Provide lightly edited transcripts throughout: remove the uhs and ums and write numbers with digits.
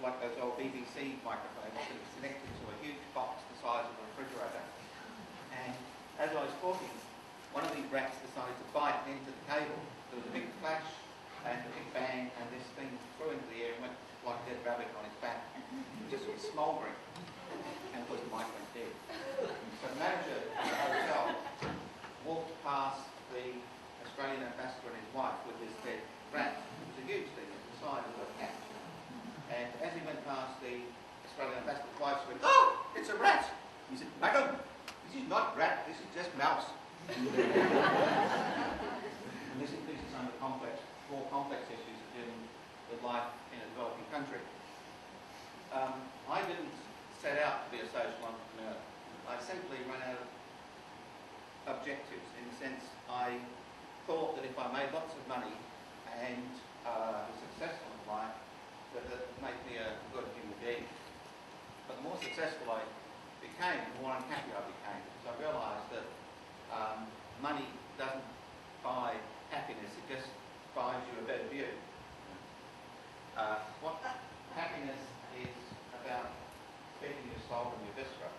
like those old BBC microphones that was connected to a huge box the size of a refrigerator. And as I was talking, one of these rats decided to bite into the cable. There was a big flash and a big bang, and this thing flew into the air and went like a dead rabbit on its back. It just was smouldering, and of course the mic went dead. So the manager of the hotel walked past the Australian ambassador and his wife with this dead rat. It was a huge thing, it was the size of a cat. And as he went past the Australian ambassador's wife, she went, "Oh, it's a rat!" He said, "Madam, this is not rat, this is just mouse." And this is some of the more complex issues of dealing with life in a developing country. I didn't set out to be a social entrepreneur. I simply ran out of objectives, in the sense I thought that if I made lots of money and was successful in life, that would make me a good human being. But the more successful I became, the more unhappy I became, because I realised that money doesn't buy happiness, it just buys you a better view. What happiness is about feeding your soul and your viscera.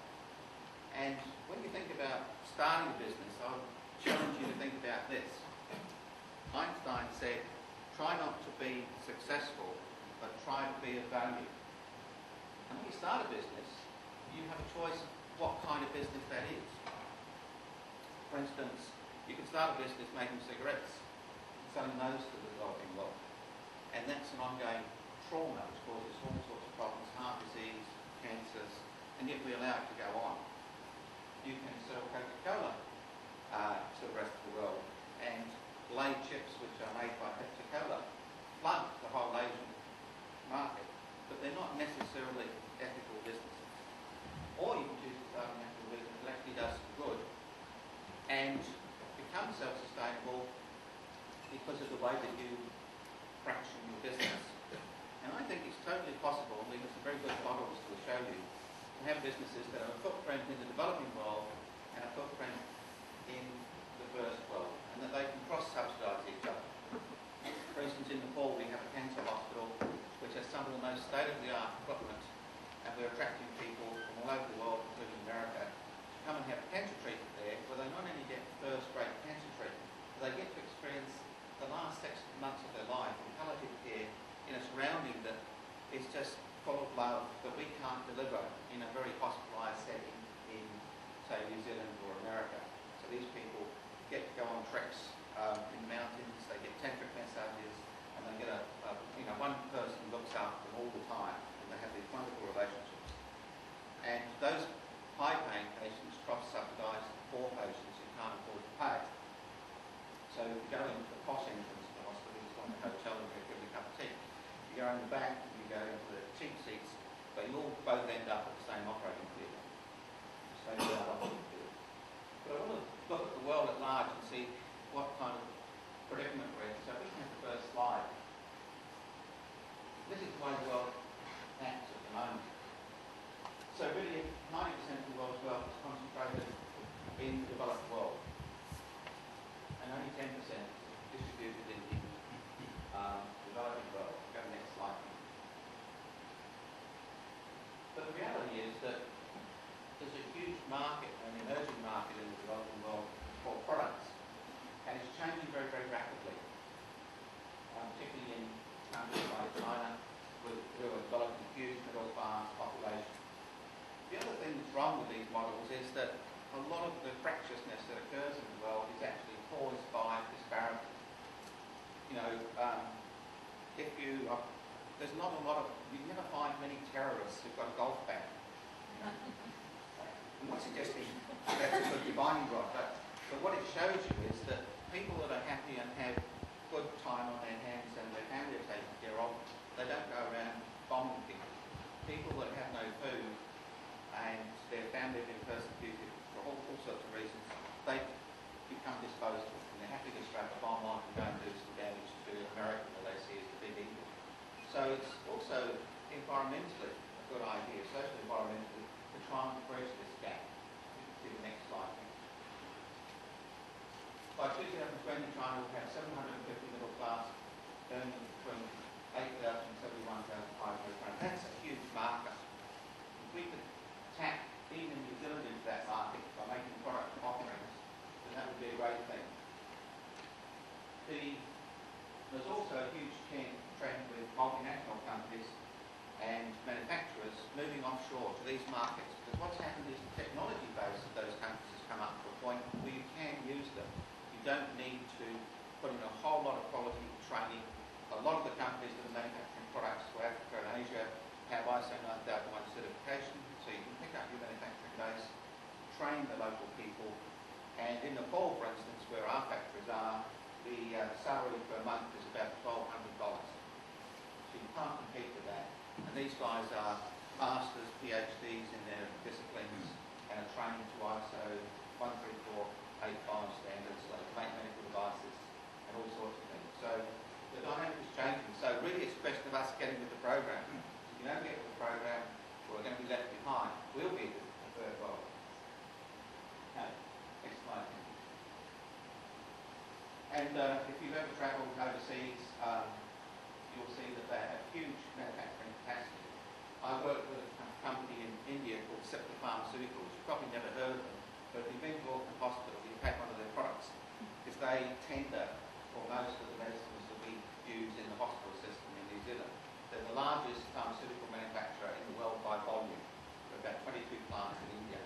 And when you think about starting a business, I would challenge you to think about this. Einstein said, "Try not to be successful, but try to be of value." And when you start a business, you have a choice of what kind of business that is. For instance, you can start a business making cigarettes, selling those to the developing world. And that's an ongoing trauma which causes all sorts of problems, heart disease, cancers, and yet we allow it to go on. You can sell Coca-Cola to the rest of the world, and Lay chips, which are made by Coca-Cola, flood the whole Asian market, but they're not necessarily ethical businesses. Or you can choose to start an ethical business that actually does some good and become self-sustainable because of the way that you fraction your business. And I think it's totally possible, and we have some very good models to show you, to have businesses that have a footprint in the developing world and a footprint in the first world, and that they can cross-subsidise each other. For instance, in Nepal we have a cancer hospital which has some of the most state-of-the-art equipment, and we're attracting people from all over the world, including America, to come and have cancer treatment there, where they not only get first-rate cancer treatment, but they get to experience the last 6 months of their life in palliative care in a surrounding that is just full of love that we can't deliver in a very hospitalised setting in, say, New Zealand or America. So these people get to go on treks in mountains, they get tantric massages, and they get one person looks after them all the time, and they have these wonderful relationships. And those high-paying patients cross-subsidise the poor patients who can't afford to pay. So if you go into the posh entrance of the hospital, you just want a hotel and get a cup of tea. You go in the back, you go into the cheap seats, but you all both end up at the same operating theatre. But I want to look at the world at large and see what kind of predicament we're in. So we can have the first slide. This is the way the world acts at the moment. So really, 90% of the world's wealth is concentrated in the developed world, and only 10% distributed in the developing world. Go to the next slide. But the reality is that there's a huge market, an emerging market in the developing world for products, and it's changing very, very rapidly, particularly in countries like China, who are developing a huge middle-class population. The other thing that's wrong with these models is that a lot of the fractiousness that occurs in the world is actually caused by disparity. There's not a lot of, you never find many terrorists who've got a golf bag. I'm not suggesting that's a good divining rod, but what it shows you is that people that are happy and have good time on their hands and their family are taken care of, they don't go around bombing people. People that have no food and their family have been persecuted for all sorts of reasons, they become disposable, and they're happy to strap a bomb on and go and do some damage to America that they see as the big evil. So it's also environmentally a good idea, socially environmentally, to try and bridge this gap. See the next slide. By 2020, China will have 750 middle class earning between 8,000 and 71,500 pounds. That's a huge salary per month is about $1,200. So you can't compete with that. And these guys are masters, PhDs in their disciplines and are trained to ISO 13485 standards, like make medical devices and all sorts of things. So the dynamic is changing. So really it's a question of us getting with the program. If you don't get with the program, we're going to be left behind. We'll be the third world. Okay, next slide. And if you've ever travelled overseas, you'll see that they have huge manufacturing capacity. I work with a company in India called Septa Pharmaceuticals. You've probably never heard of them, but if you've been to Auckland Hospital, you've had one of their products, because they tender for most of the medicines that we use in the hospital system in New Zealand. They're the largest pharmaceutical manufacturer in the world by volume. There are about 22 plants in India.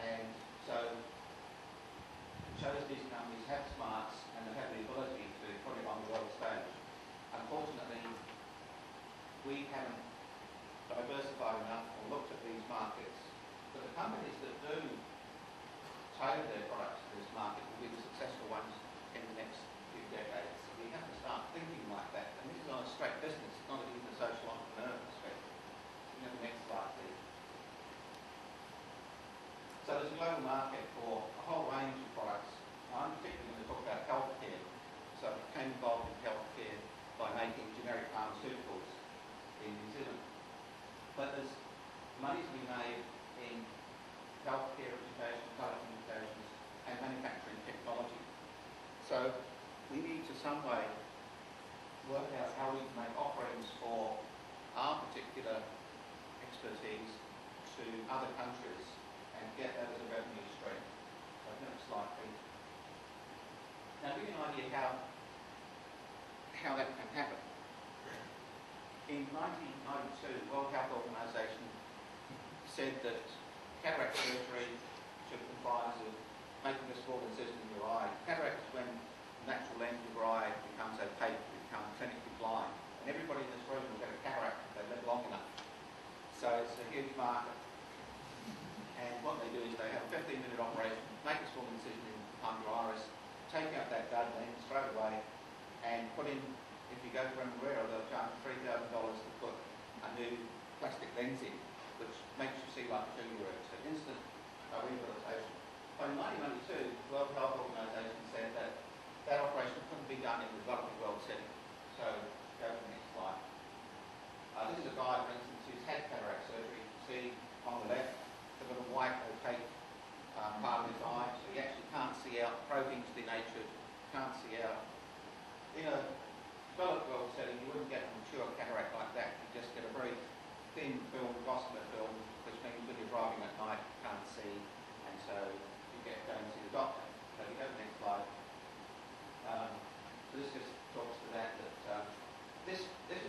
And so it shows these companies have smarts and they have the ability to put it on the world stage. Unfortunately, we haven't diversified enough or looked at these markets. But the companies that do tailor their products to this market will be the successful ones in the next few decades. So we have to start thinking like that. And this is not a straight business, it's not even a social entrepreneur perspective. You know, the next slide, please. So there's a global market for a whole range of products. I'm particularly going to talk about healthcare. So I became involved in healthcare by making generic pharmaceuticals in New Zealand. But there's money to be made in healthcare, education, telecommunications, and manufacturing technology. So we need to some way work out how we can make offerings for our particular expertise to other countries and get that as a revenue stream. So next slide, please. Now, give you an idea how that can happen. In 1992, the World Health Organization said that cataract surgery should comprise of making a small incision in your eye. Cataract is when the natural lens of your eye becomes opaque, you become clinically blind. And everybody in this room will get a cataract if they live long enough. So it's a huge market. And what they do is they have a 15-minute operation, make a small incision in behind your iris, take out that dud lens straight away, and put in, if you go to Remuera, they'll charge $3,000 to put a new plastic lens in, which makes you see like a finger. It's an instant rehabilitation. But in 1992, the World Health Organization said that that operation couldn't be done in the developing world setting. So